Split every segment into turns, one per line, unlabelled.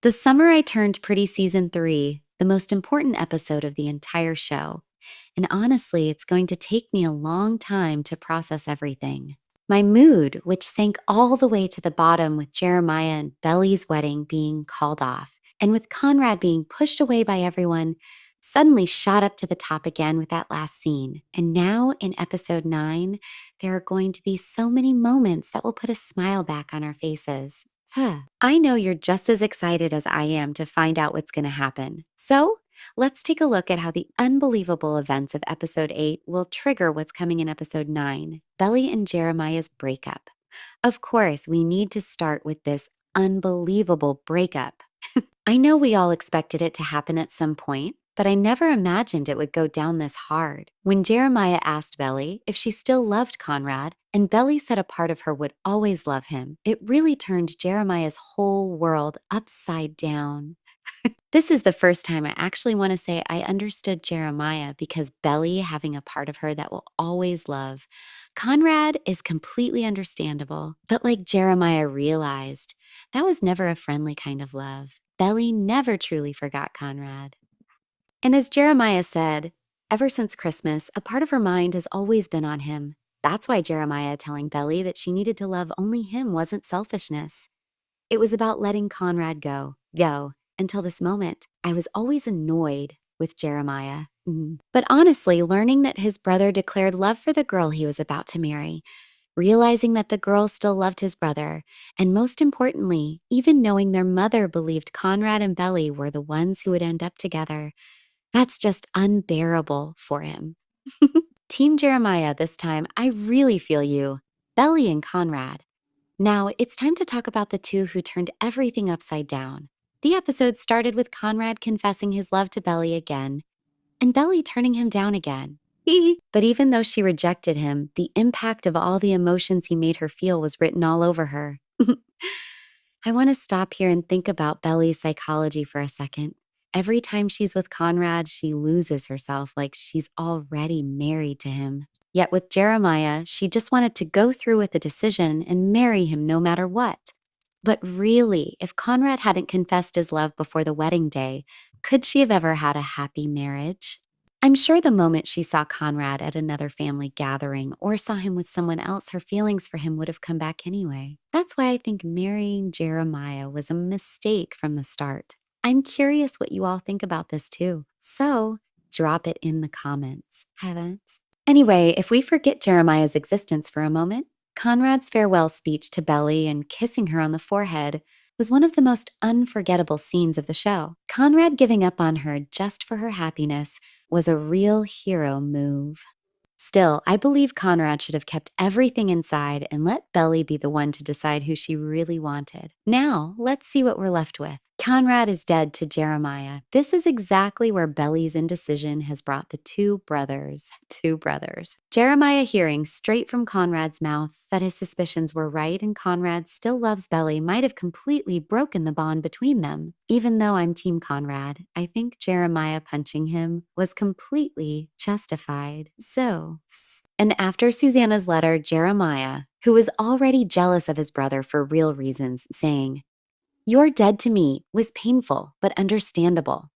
The Summer I Turned Pretty Season 3, the most important episode of the entire show. And honestly, it's going to take me a long time to process everything. My mood, which sank all the way to the bottom with Jeremiah and Belly's wedding being called off, and with Conrad being pushed away by everyone, suddenly shot up to the top again with that last scene. And now in episode 9, there are going to be so many moments that will put a smile back on our faces. I know you're just as excited as I am to find out what's going to happen. So let's take a look at how the unbelievable events of episode 8 will trigger what's coming in episode 9, Belly and Jeremiah's breakup. Of course, we need to start with this unbelievable breakup. I know we all expected it to happen at some point, but I never imagined it would go down this hard. When Jeremiah asked Belly if she still loved Conrad, and Belly said a part of her would always love him, it really turned Jeremiah's whole world upside down. This is the first time I actually want to say I understood Jeremiah because Belly having a part of her that will always love. Conrad is completely understandable, but like Jeremiah realized, that was never a friendly kind of love. Belly never truly forgot Conrad. And as Jeremiah said, ever since Christmas, a part of her mind has always been on him. That's why Jeremiah telling Belly that she needed to love only him wasn't selfishness. It was about letting Conrad go. Until this moment, I was always annoyed with Jeremiah. But honestly, learning that his brother declared love for the girl he was about to marry, realizing that the girl still loved his brother, and most importantly, even knowing their mother believed Conrad and Belly were the ones who would end up together, that's just unbearable for him. Team Jeremiah this time, I really feel you. Belly and Conrad. Now, it's time to talk about the two who turned everything upside down. The episode started with Conrad confessing his love to Belly again, and Belly turning him down again. But even though she rejected him, the impact of all the emotions he made her feel was written all over her. I want to stop here and think about Belly's psychology for a second. Every time she's with Conrad, she loses herself like she's already married to him. Yet with Jeremiah, she just wanted to go through with the decision and marry him no matter what. But really, if Conrad hadn't confessed his love before the wedding day, could she have ever had a happy marriage? I'm sure the moment she saw Conrad at another family gathering or saw him with someone else, her feelings for him would have come back anyway. That's why I think marrying Jeremiah was a mistake from the start. I'm curious what you all think about this too. So drop it in the comments. Heavens. Anyway, if we forget Jeremiah's existence for a moment, Conrad's farewell speech to Belly and kissing her on the forehead was one of the most unforgettable scenes of the show. Conrad giving up on her just for her happiness was a real hero move. Still, I believe Conrad should have kept everything inside and let Belly be the one to decide who she really wanted. Now, let's see what we're left with. Conrad is dead to Jeremiah. This is exactly where Belly's indecision has brought the two brothers. Jeremiah hearing straight from Conrad's mouth that his suspicions were right and Conrad still loves Belly might have completely broken the bond between them. Even though I'm Team Conrad, I think Jeremiah punching him was completely justified. And after Susanna's letter, Jeremiah, who was already jealous of his brother for real reasons, saying, "You're dead to me," was painful but understandable.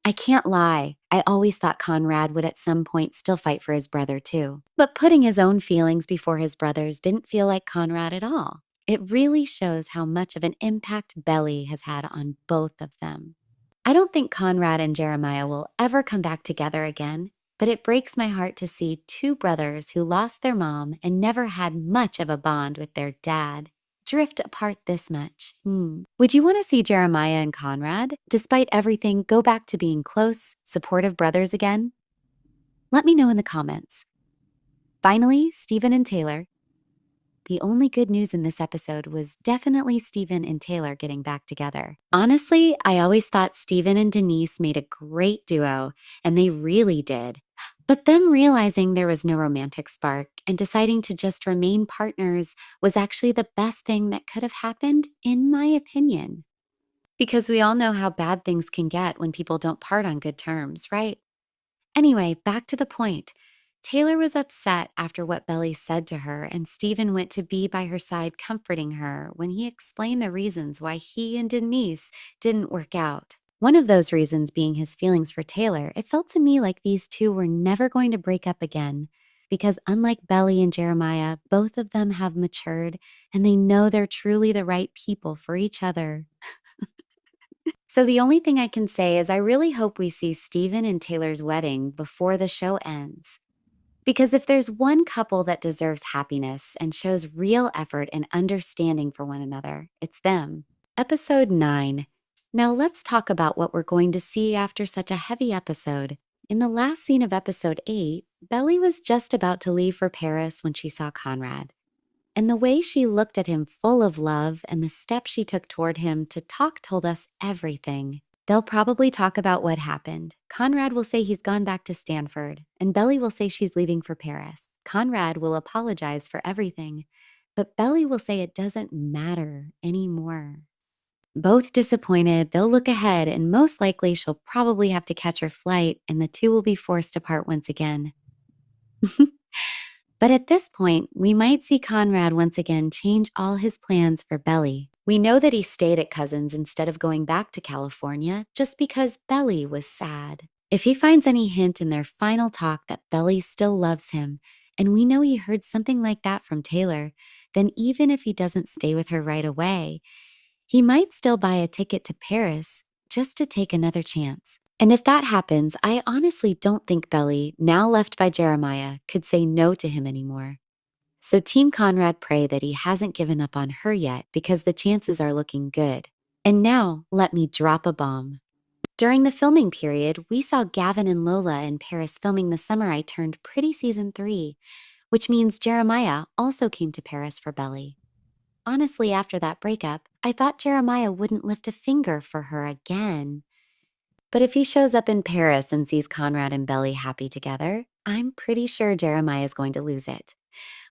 I can't lie, I always thought Conrad would at some point still fight for his brother too. But putting his own feelings before his brother's didn't feel like Conrad at all. It really shows how much of an impact Belly has had on both of them. I don't think Conrad and Jeremiah will ever come back together again, but it breaks my heart to see two brothers who lost their mom and never had much of a bond with their dad drift apart this much. Would you want to see Jeremiah and Conrad, despite everything, go back to being close, supportive brothers again? Let me know in the comments. Finally, Stephen and Taylor. The only good news in this episode was definitely Stephen and Taylor getting back together. Honestly, I always thought Stephen and Denise made a great duo, and they really did. But them realizing there was no romantic spark and deciding to just remain partners was actually the best thing that could have happened, in my opinion. Because we all know how bad things can get when people don't part on good terms, right? Anyway, back to the point. Taylor was upset after what Belly said to her, and Stephen went to be by her side, comforting her when he explained the reasons why he and Denise didn't work out. One of those reasons being his feelings for Taylor. It felt to me like these two were never going to break up again because, unlike Belly and Jeremiah, both of them have matured and they know they're truly the right people for each other. So the only thing I can say is I really hope we see Stephen and Taylor's wedding before the show ends. Because if there's one couple that deserves happiness and shows real effort and understanding for one another, it's them. Episode 9. Now let's talk about what we're going to see after such a heavy episode. In the last scene of episode 8, Belly was just about to leave for Paris when she saw Conrad. And the way she looked at him full of love and the steps she took toward him to talk told us everything. They'll probably talk about what happened. Conrad will say he's gone back to Stanford, and Belly will say she's leaving for Paris. Conrad will apologize for everything, but Belly will say it doesn't matter anymore. Both disappointed, they'll look ahead, and most likely she'll probably have to catch her flight, and the two will be forced apart once again. But at this point, we might see Conrad once again change all his plans for Belly. We know that he stayed at Cousins instead of going back to California just because Belly was sad. If he finds any hint in their final talk that Belly still loves him, and we know he heard something like that from Taylor, then even if he doesn't stay with her right away, he might still buy a ticket to Paris just to take another chance. And if that happens, I honestly don't think Belly, now left by Jeremiah, could say no to him anymore. So Team Conrad pray that he hasn't given up on her yet because the chances are looking good. And now, let me drop a bomb. During the filming period, we saw Gavin and Lola in Paris filming The Summer I Turned Pretty Season 3, which means Jeremiah also came to Paris for Belly. Honestly, after that breakup, I thought Jeremiah wouldn't lift a finger for her again. But if he shows up in Paris and sees Conrad and Belly happy together, I'm pretty sure Jeremiah is going to lose it.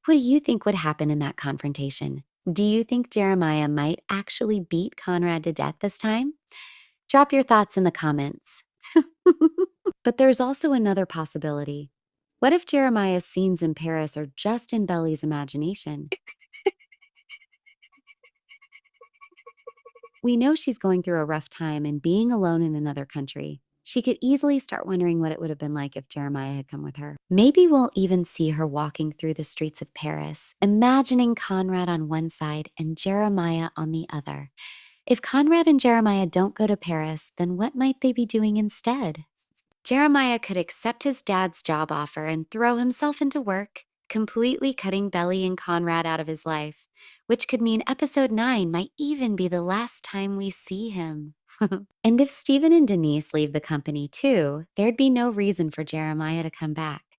What do you think would happen in that confrontation? Do you think Jeremiah might actually beat Conrad to death this time? Drop your thoughts in the comments. But there's also another possibility. What if Jeremiah's scenes in Paris are just in Belly's imagination? We know she's going through a rough time and being alone in another country. She could easily start wondering what it would have been like if Jeremiah had come with her. Maybe we'll even see her walking through the streets of Paris, imagining Conrad on one side and Jeremiah on the other. If Conrad and Jeremiah don't go to Paris, then what might they be doing instead? Jeremiah could accept his dad's job offer and throw himself into work, completely cutting Belly and Conrad out of his life, which could mean episode 9 might even be the last time we see him. And if Stephen and Denise leave the company too, there'd be no reason for Jeremiah to come back.